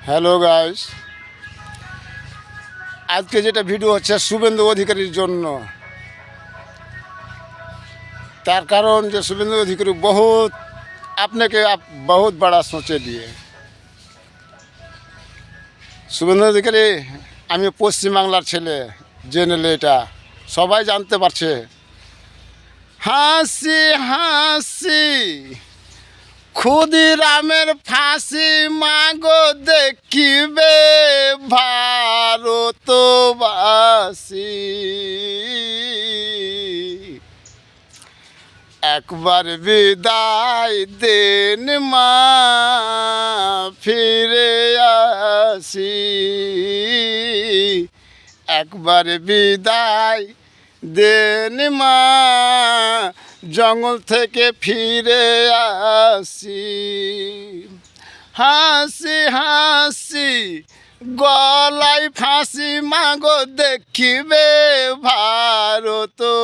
Hello guys, আজকে যেটা video হচ্ছে শুভেন্দু অধিকারীর জন্য। তার কারণ যে শুভেন্দু অধিকারী বহুত বড়া সোচে দিয়ে। শুভেন্দু অধিকারী আমি পশ্চিমবাংলার ছেলে, জেনেলে এটা সবাই জানতে পারছে। হাসি হাসি ক্ষুদিরামের ফাঁসি মাগো দেখিবে ভারতবাসী, একবার বিদায় দেন মা ফিরে আসি, একবার বিদায় দেন মা জঙ্গল থেকে ফিরে আসি। হাসি হাসি গলায় ফাঁসি মাগো দেখিবে ভারতবাসী,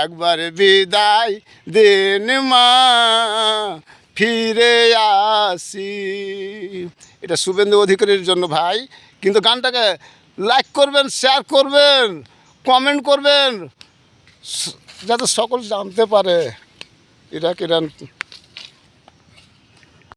একবার বিদায় দেন মা ফিরে আসি। এটা শুভেন্দু অধিকারীর জন্য ভাই। কিন্তু গানটাকে লাইক করবেন, শেয়ার করবেন, কমেন্ট করবেন, যাতে সকল জানতে পারে এটা কিরান।